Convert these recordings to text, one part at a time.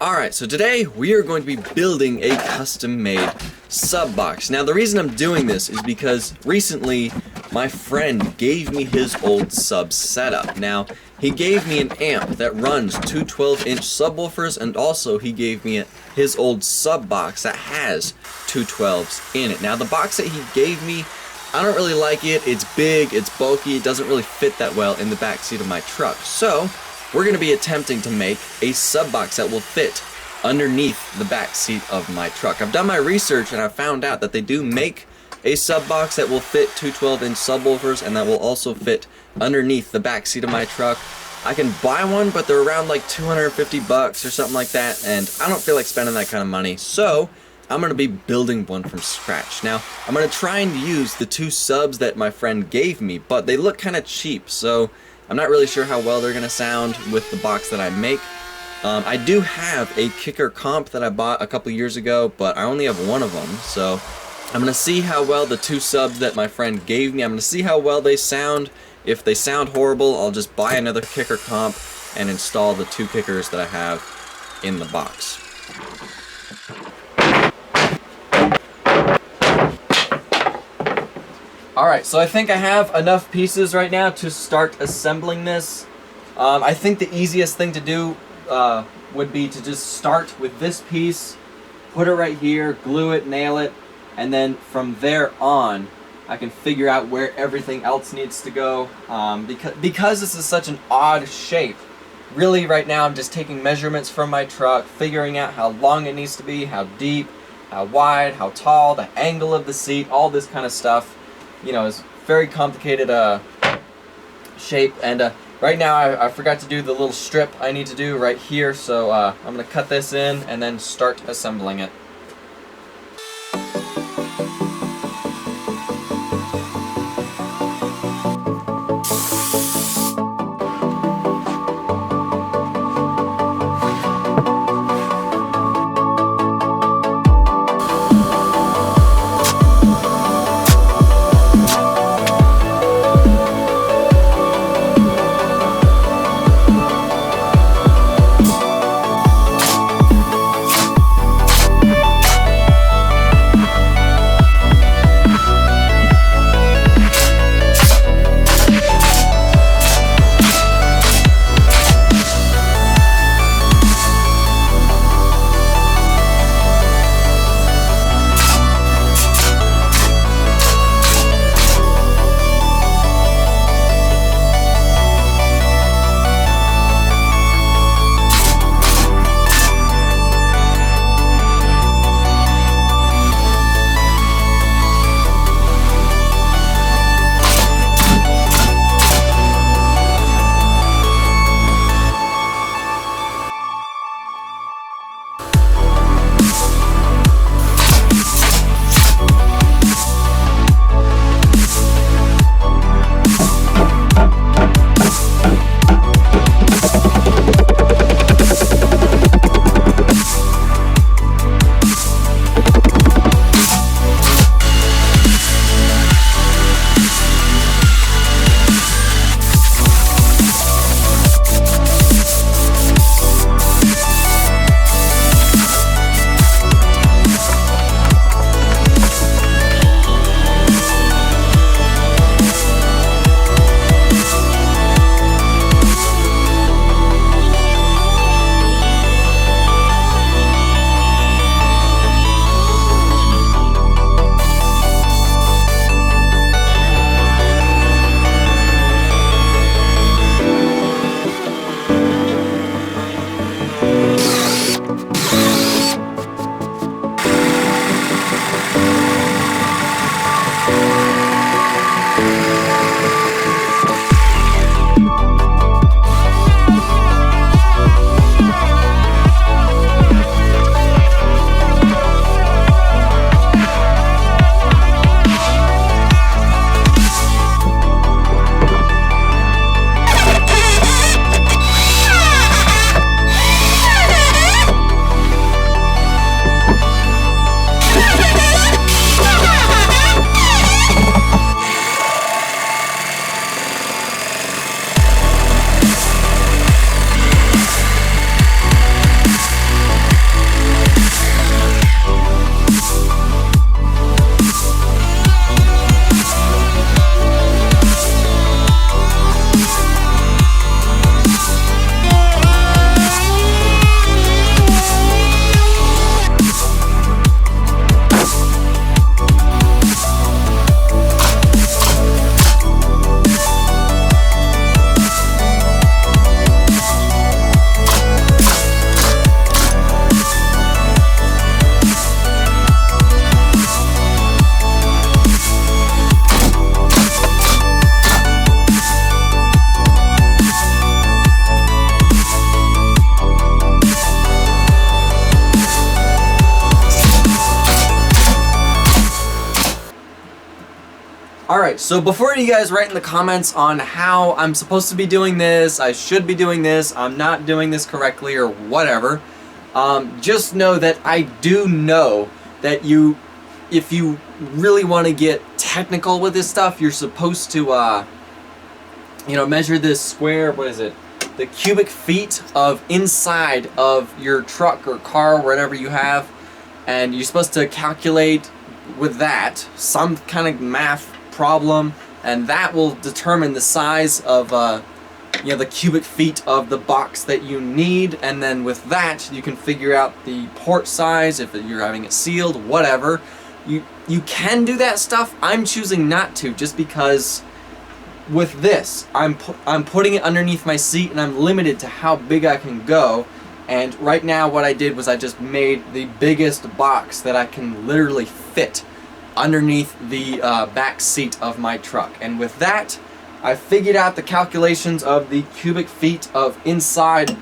Alright, so today we are going to be building a custom-made sub box. Now the reason I'm doing this is because recently my friend gave me his old sub setup. Now he gave me an amp that runs two 12-inch subwoofers, and also he gave me his old sub box that has two 12s in it. Now the box that he gave me, I don't really like it. It's big, it's bulky, it doesn't really fit that well in the back seat of my truck. So we're going to be attempting to make a sub box that will fit underneath the back seat of my truck. I've done my research and I found out that they do make a sub box that will fit two 12-inch subwoofers and that will also fit underneath the back seat of my truck. I can buy one, but they're around like 250 bucks or something like that, and I don't feel like spending that kind of money. So I'm going to be building one from scratch. Now, I'm going to try and use the two subs that my friend gave me, but they look kind of cheap, so I'm not really sure how well they're going to sound with the box that I make. I do have a kicker comp that I bought a couple years ago, but I only have one of them, so I'm going to see how well the two subs that my friend gave me, I'm going to see how well they sound. If they sound horrible, I'll just buy another kicker comp and install the two kickers that I have in the box. Alright, so I think I have enough pieces right now to start assembling this. I think the easiest thing to do would be to just start with this piece, put it right here, glue it, nail it, and then from there on I can figure out where everything else needs to go. Because this is such an odd shape, really right now I'm just taking measurements from my truck, figuring out how long it needs to be, how deep, how wide, how tall, the angle of the seat, all this kind of stuff. You know, it's very complicated shape, and right now I forgot to do the little strip I need to do right here, so I'm going to cut this in and then start assembling it. Alright, so before you guys write in the comments on how I'm supposed to be doing this, I should be doing this, I'm not doing this correctly, or whatever, just know that I do know that if you really want to get technical with this stuff, you're supposed to, measure this square, what is it? The cubic feet of inside of your truck or car, whatever you have, and you're supposed to calculate with that some kind of math problem, and that will determine the size of the cubic feet of the box that you need, and then with that you can figure out the port size if you're having it sealed, whatever. You can do that stuff. I'm choosing not to, just because with this I'm putting it underneath my seat and I'm limited to how big I can go. And right now what I did was I just made the biggest box that I can literally fit underneath the back seat of my truck. And with that, I figured out the calculations of the cubic feet of inside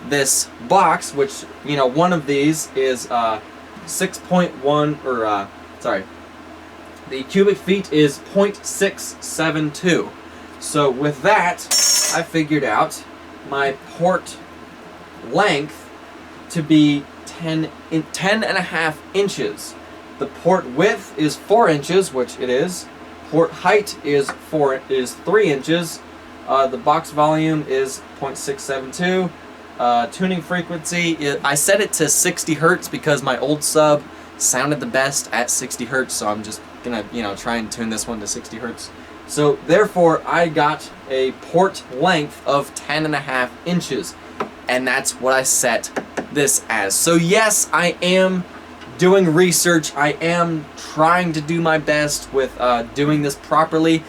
this box, which, one of these is 6.1, or the cubic feet is 0.672. So with that, I figured out my port length to be 10.5 inches. The port width is 4 inches, which it is. Port height is 3 inches. The box volume is 0.672. Tuning frequency, I set it to 60 hertz because my old sub sounded the best at 60 hertz, so I'm just gonna try and tune this one to 60 hertz. So therefore I got a port length of 10.5 inches, and that's what I set this as. So yes, I am doing research. I am trying to do my best with doing this properly.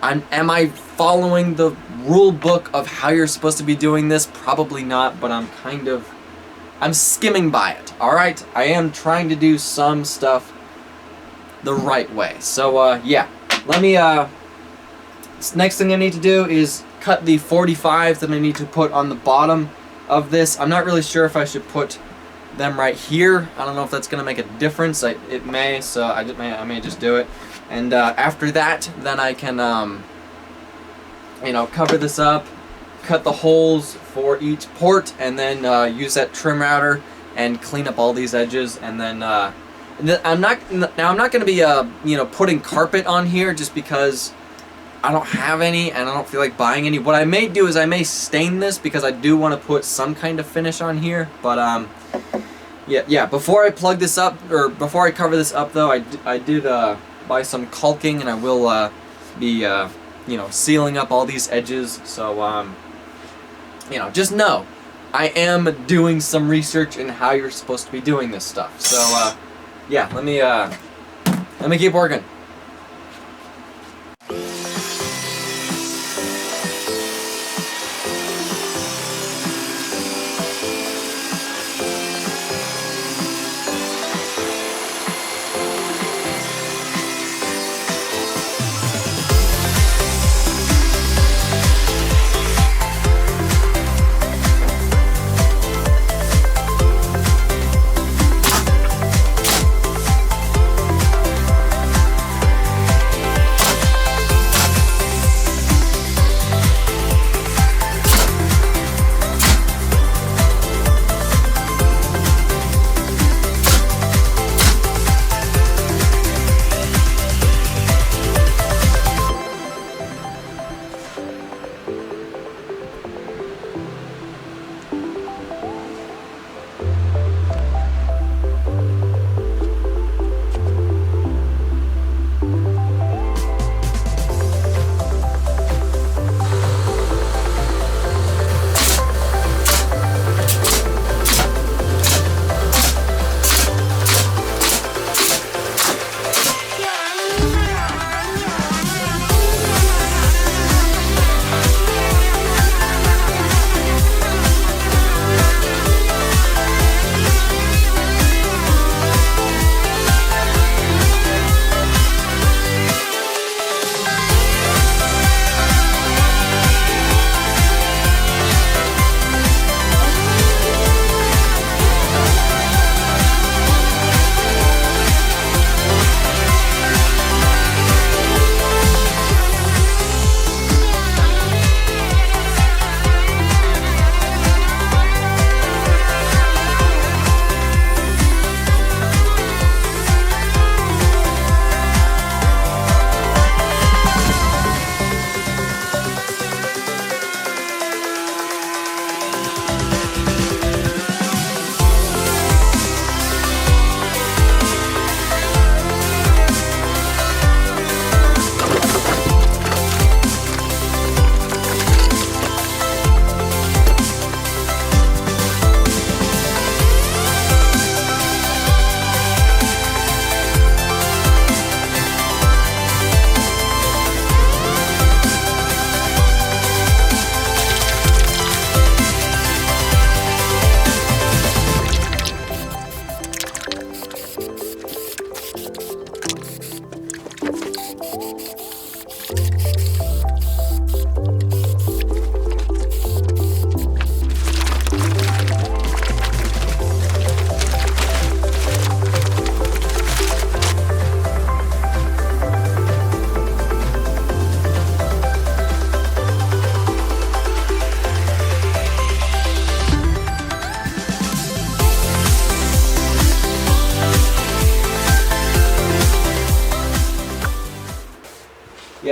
Am I following the rule book of how you're supposed to be doing this? Probably not, but I'm skimming by it. Alright, I am trying to do some stuff the right way. So yeah, let me next thing I need to do is cut the 45 that I need to put on the bottom of this. I'm not really sure if I should put them right here. I don't know if that's gonna make a difference. It may, so I may just do it. And after that, then I can cover this up, cut the holes for each port, and then use that trim router and clean up all these edges. And then I'm not gonna be putting carpet on here just because I don't have any and I don't feel like buying any. What I may do is I may stain this because I do want to put some kind of finish on here. But yeah. Before I plug this up, or before I cover this up, though, I did buy some caulking, and I will be sealing up all these edges. So just know I am doing some research in how you're supposed to be doing this stuff. So yeah, let me keep working.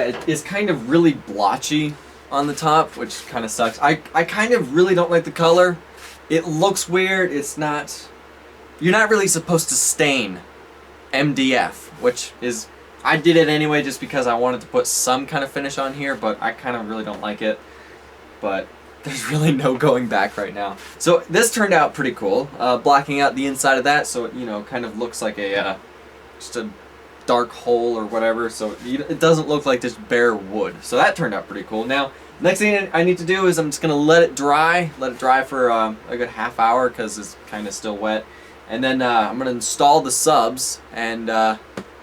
it is kind of really blotchy on the top, which kind of sucks. I kind of really don't like the color. It looks weird. It's not... You're not really supposed to stain MDF, which is... I did it anyway just because I wanted to put some kind of finish on here, but I kind of really don't like it. But there's really no going back right now. So this turned out pretty cool. Blocking out the inside of that so it, you know, kind of looks like a just a dark hole or whatever, so it doesn't look like just bare wood. So that turned out pretty cool. Now, next thing I need to do is I'm just gonna let it dry for a good half hour because it's kind of still wet, and then I'm gonna install the subs and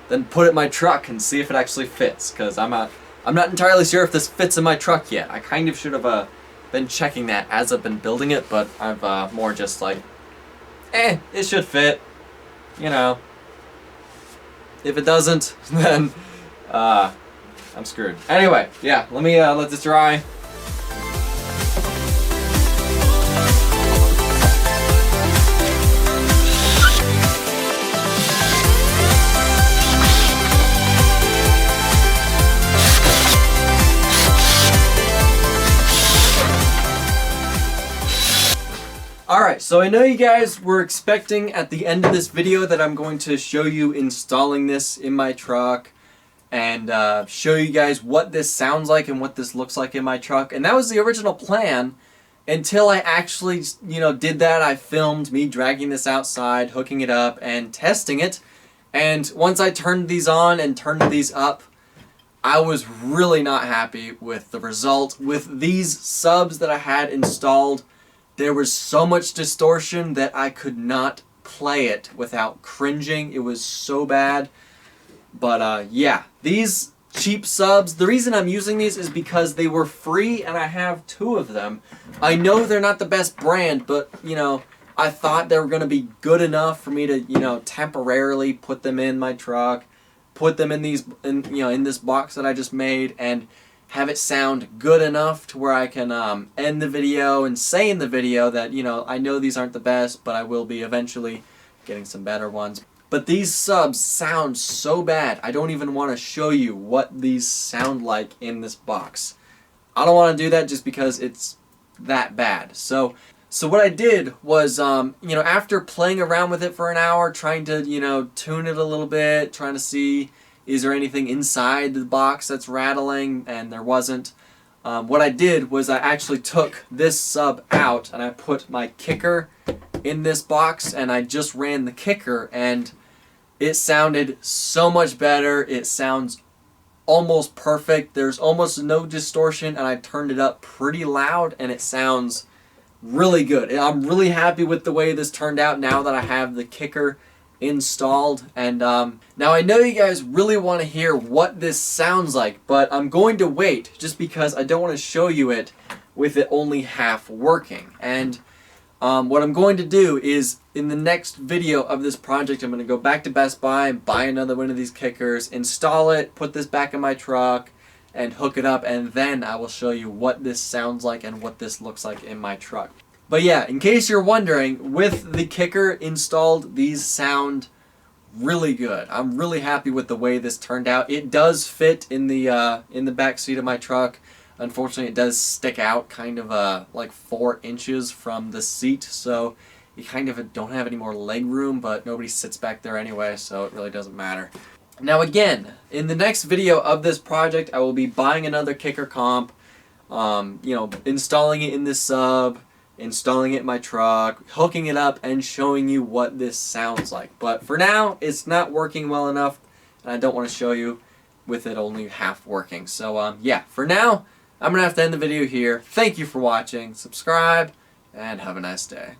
then put it in my truck and see if it actually fits, because I'm not entirely sure if this fits in my truck yet. I kind of should have been checking that as I've been building it, but I've more just like, it should fit, you know. If it doesn't, then I'm screwed. Anyway, yeah, let me let this dry. Alright, so I know you guys were expecting at the end of this video that I'm going to show you installing this in my truck and show you guys what this sounds like and what this looks like in my truck. And that was the original plan until I actually, you know, did that. I filmed me dragging this outside, hooking it up, and testing it. And once I turned these on and turned these up, I was really not happy with the result. With these subs that I had installed, there was so much distortion that I could not play it without cringing. It was so bad. But yeah, these cheap subs, the reason I'm using these is because they were free and I have 2 of them. I know they're not the best brand, but you know, I thought they were going to be good enough for me to, you know, temporarily put them in my truck, put them in in this box that I just made, and have it sound good enough to where I can end the video and say in the video that, you know, I know these aren't the best, but I will be eventually getting some better ones. But these subs sound so bad, I don't even want to show you what these sound like in this box. I don't want to do that just because it's that bad. So what I did was, you know, after playing around with it for an hour, trying to, you know, tune it a little bit, trying to see is there anything inside the box that's rattling, and there wasn't. What I did was I actually took this sub out and I put my kicker in this box and I just ran the kicker and it sounded so much better. It sounds almost perfect. There's almost no distortion and I turned it up pretty loud and it sounds really good. I'm really happy with the way this turned out now that I have the kicker installed. And now I know you guys really want to hear what this sounds like, but I'm going to wait just because I don't want to show you it with it only half working. And what I'm going to do is in the next video of this project, I'm going to go back to Best Buy and buy another one of these kickers, install it, put this back in my truck and hook it up, and then I will show you what this sounds like and what this looks like in my truck. But yeah, in case you're wondering, with the kicker installed, these sound really good. I'm really happy with the way this turned out. It does fit in the back seat of my truck. Unfortunately, it does stick out kind of like 4 inches from the seat, so you kind of don't have any more leg room, but nobody sits back there anyway, so it really doesn't matter. Now again, in the next video of this project, I will be buying another kicker comp, you know, installing it in this sub, installing it in my truck, hooking it up, and showing you what this sounds like. But for now, it's not working well enough, and I don't want to show you with it only half working. So yeah, for now, I'm going to have to end the video here. Thank you for watching, subscribe, and have a nice day.